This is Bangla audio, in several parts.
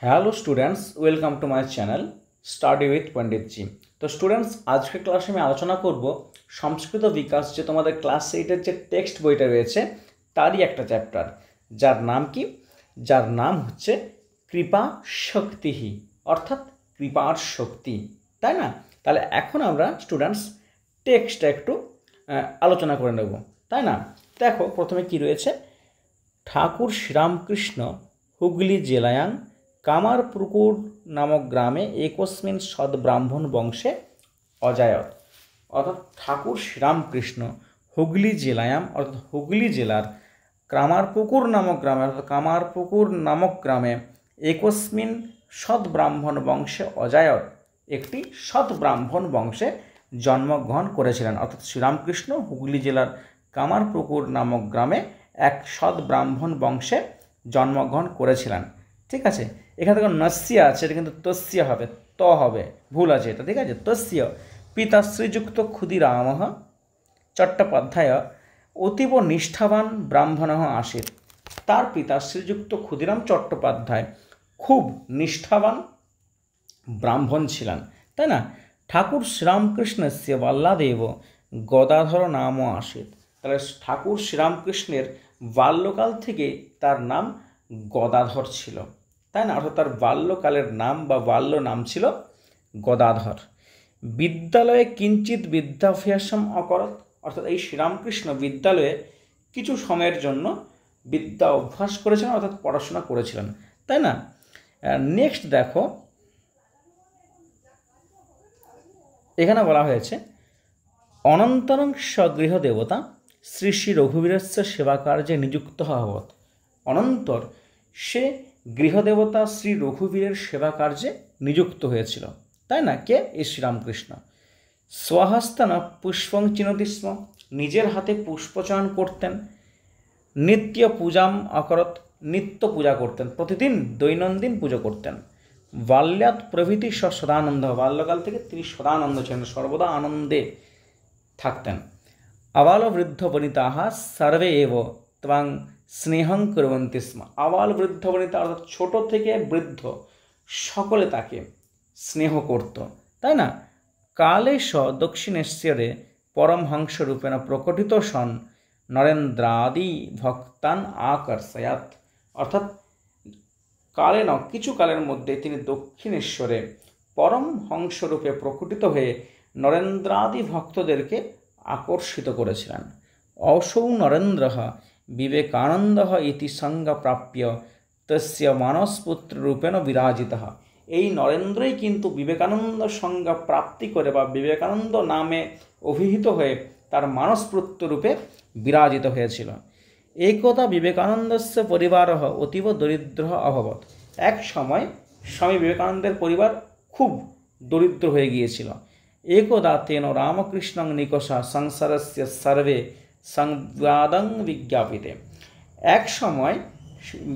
Hello students, welcome to my channel study with Pandit ji. तो स्टूडेंट्स, आज के क्लासे मैं आलोचना करब संस्कृत विकास जो तुम्हारे क्लास 8 जो टेक्सट বইটা রয়েছে তারই একটা চ্যাপ্টার যার নাম কি, যার নাম হচ্ছে কৃপা শক্তি, অর্থাৎ কৃপার শক্তি, তাই না? তাহলে এখন আমরা স্টুডেন্টস টেক্সটটা একটু আলোচনা করে নেব, তাই না? দেখো প্রথমে কি রয়েছে, ঠাকুর শ্রীরামকৃষ্ণ হুগলি জেলায়াং কামারপুকুর নামক গ্রামে একস্মিন সদ্ব্রাহ্মণ বংশে অজায়ত। অর্থাৎ ঠাকুর শ্রীরামকৃষ্ণ হুগলি জেলায়াম অর্থাৎ হুগলি জেলার কামারপুকুর নামক গ্রামে অর্থাৎ কামারপুকুর নামক গ্রামে একস্মিন সদ্ব্রাহ্মণ বংশে অজায়ত একটি সদ্ব্রাহ্মণ বংশে জন্মগ্রহণ করেছিলেন। অর্থাৎ শ্রীরামকৃষ্ণ হুগলি জেলার কামারপুকুর নামক গ্রামে এক সদ্ব্রাহ্মণ বংশে জন্মগ্রহণ করেছিলেন। ঠিক আছে, এখানে দেখো নস্যা আছে, এটা কিন্তু তস্য হবে, ত হবে, ভুল আছে এটা, ঠিক আছে। তস্য পিতা শ্রীযুক্ত ক্ষুদিরাম চট্টোপাধ্যায় অতীব নিষ্ঠাবান ব্রাহ্মণ আसीत्। তার পিতা শ্রীযুক্ত ক্ষুদিরাম চট্টোপাধ্যায় খুব নিষ্ঠাবান ব্রাহ্মণ ছিলেন, তাই না? ঠাকুর শ্রীরামকৃষ্ণস্য বাল্যাদেব গদাধর নাম आसीत्। তাহলে ঠাকুর শ্রীরামকৃষ্ণের বাল্যকাল থেকে তার নাম গদাধর ছিল, তাই না? অর্থাৎ তার বাল্যকালের নাম বা বাল্য নাম ছিল গদাধর। বিদ্যালয়ে কিঞ্চিত বিদ্যাভ্যাসম অকরত। অর্থাৎ এই শ্রীরামকৃষ্ণ বিদ্যালয়ে কিছু সময়ের জন্য বিদ্যা অভ্যাস করেছিলেন, অর্থাৎ পড়াশোনা করেছিলেন, তাই না? নেক্সট দেখো, এখানে বলা হয়েছে অনন্তরং স্বগৃহ দেবতা শ্রী শ্রী রঘুবীরস্য সেবা কার্যে নিযুক্ত হওয়াত। অনন্তর সে গৃহদেবতা শ্রী রঘুবীরের সেবা কার্যে নিযুক্ত হয়েছিল, তাই না? কে? এই শ্রীরামকৃষ্ণ। স্বহস্তেন পুষ্পং চিনতি স্ম। নিজের হাতে পুষ্পচয়ন করতেন। নিত্য পূজাম অকরত। নিত্য পূজা করতেন, প্রতিদিন দৈনন্দিন পুজো করতেন। বাল্যাৎ প্রভৃতি সদানন্দ। বাল্যকাল থেকে তিনি সদানন্দ ছিলেন, সর্বদা আনন্দে থাকতেন। আবাল বৃদ্ধ বনিতাः সর্বে এব ত্বাং স্নেহং কুর্বন্তি স্ম। আবাল বৃদ্ধ বনিতা অর্থাৎ ছোট থেকে বৃদ্ধ সকলে তাকে স্নেহ করত, তাই না? কালে স দক্ষিণেশ্বরে পরমহংস রূপেণ প্রকটিত সন নরেন্দ্রাদি ভক্তান আকর্ষয়াত। অর্থাৎ কালে ন কিছু কালের মধ্যে তিনি দক্ষিণেশ্বরে পরমহংস রূপে প্রকটিত হয়ে নরেন্দ্রাদি ভক্তদেরকে আকর্ষিত করেছিলেন। অসৌ নরেন্দ্র বিবেকানন্দ ইতি সংজ্ঞা প্রাপ্য তস্য মানসপুত্র রূপেণ বিরাজিত। এই নরেন্দ্রই কিন্তু বিবেকানন্দ সংজ্ঞা প্রাপ্তি করে বা বিবেকানন্দ নামে অভিহিত হয়ে তার মানসপুত্র রূপে বিরাজিত হয়েছিল। একদা বিবেকানন্দস্য পরিবার অতীব দরিদ্র অভবৎ। এক সময় স্বামী বিবেকানন্দের পরিবার খুব দরিদ্র হয়ে গিয়েছিল। একদা তেন রামকৃষ্ণং নিকষা সংসারস্য সর্বে সংবাদং বিজ্ঞাপিতে। এক সময়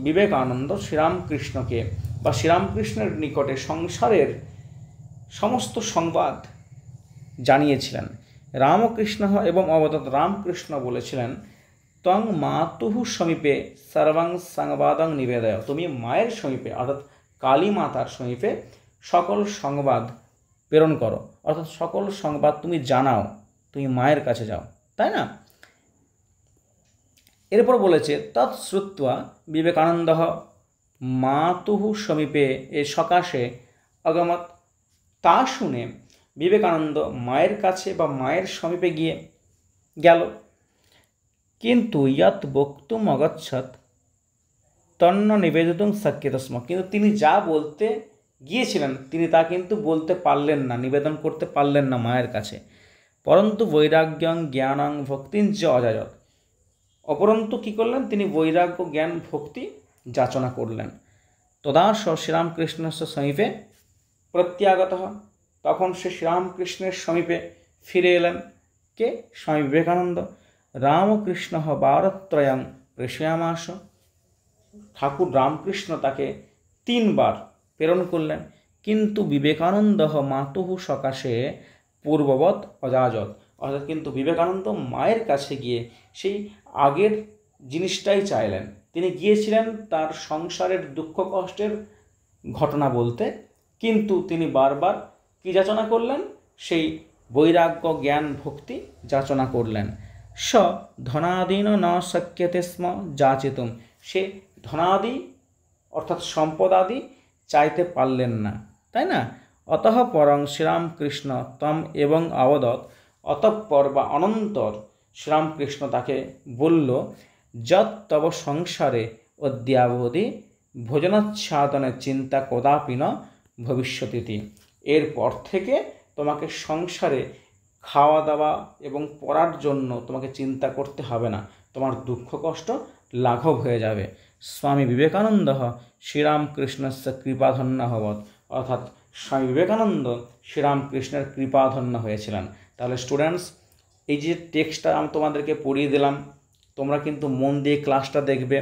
বিবেকানন্দ শ্রীরামকৃষ্ণকে বা শ্রীরামকৃষ্ণের নিকটে সংসারের সমস্ত সংবাদ জানিয়েছিলেন। রামকৃষ্ণ এবং অবতত রামকৃষ্ণ বলেছিলেন, ত্বং মাতুঃ সমীপে সর্বং সংবাদং নিবেদয়। তুমি মায়ের সমীপে অর্থাৎ কালী মাতার সমীপে সকল সংবাদ প্রেরণ করো, অর্থাৎ সকল সংবাদ তুমি জানাও, তুমি মায়ের কাছে যাও, তাই না? এরপর বলেছে তৎশ্রুত্বা বিবেকানন্দ মাতুঃ সমীপে এ সকাশে অগমত। তা শুনে বিবেকানন্দ মায়ের কাছে বা মায়ের সমীপে গিয়ে গেল। কিন্তু ইয়ৎ বক্তুম অগচ্ছত তন্ন নিবেদিতুম শক্যত স্ম। কিন্তু তিনি যা বলতে গিয়েছিলেন তিনি তা কিন্তু বলতে পারলেন না, নিবেদন করতে পারলেন না মায়ের কাছে। পরন্তু বৈরাগ্যং জ্ঞানং ভক্তিঞ্চ অজায়ত। অপরন্তু কী করলেন? তিনি বৈরাগ্য জ্ঞান ভক্তি যাচনা করলেন। তদা স শ্রীরামকৃষ্ণস্য সমীপে প্রত্যাগত। তখন সে শ্রীরামকৃষ্ণের সমীপে ফিরে এলেন। কে? স্বামী বিবেকানন্দ। রামকৃষ্ণ বারত্রয়ং প্রেষয়ামাস। ঠাকুর রামকৃষ্ণ তাকে 3 বার প্রেরণ করলেন। কিন্তু বিবেকানন্দ মাতুঃ সকাশে পূর্ববৎ অজাযত। অর্থাৎ কিন্তু বিবেকানন্দ মায়ের কাছে গিয়ে সেই আগের জিনিসটাই চাইলেন। তিনি গিয়েছিলেন তার সংসারের দুঃখ কষ্টের ঘটনা বলতে, কিন্তু তিনি বারবার কি যাচনা করলেন? সেই বৈরাগ্য জ্ঞান ভক্তি যাচনা করলেন। স ধনাদীন ন শক্যতে স্ম যাচিতুম, সে ধনাদি অর্থাৎ সম্পদাদি চাইতে পারলেন না, তাই না? অতঃ পরং শ্রীরামকৃষ্ণ তম এবং অবদৎ, অতঃপর বা অনন্তর শ্রীরামকৃষ্ণ তাকে বলল, যৎ তব সংসারে অদ্যাবধি ভোজনাচ্ছাদনের চিন্তা কদাপি ন ভবিষ্যতীতি, এরপর থেকে তোমাকে সংসারে খাওয়া দাওয়া এবং পড়ার জন্য তোমাকে চিন্তা করতে হবে না, তোমার দুঃখ কষ্ট লাঘব হয়ে যাবে। স্বামী বিবেকানন্দ শ্রীরামকৃষ্ণস্য কৃপাধন্য হবৎ, অর্থাৎ স্বামী বিবেকানন্দ শ্রীরামকৃষ্ণের কৃপাধন্য হয়েছিলেন। তাহলে স্টুডেন্টস, এই যে টেক্সটটা আমি তোমাদেরকে পড়িয়ে দিলাম, তোমরা কিন্তু মন দিয়ে ক্লাসটা দেখবে,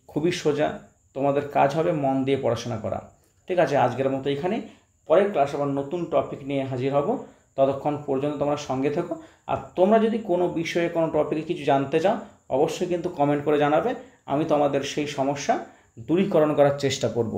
খুবই সোজা, তোমাদের কাজ হবে মন দিয়ে পড়াশোনা করা। ঠিক আছে, আজকের মতো এখানে, পরের ক্লাস আবার নতুন টপিক নিয়ে হাজির হব। ততক্ষণ পর্যন্ত তোমরা সঙ্গে থেকো। আর তোমরা যদি কোনো বিষয়ে কোনো টপিকে কিছু জানতে চাও, অবশ্যই কিন্তু কমেন্ট করে জানাবে, আমি তোমাদের সেই সমস্যা দূরীকরণ করার চেষ্টা করব।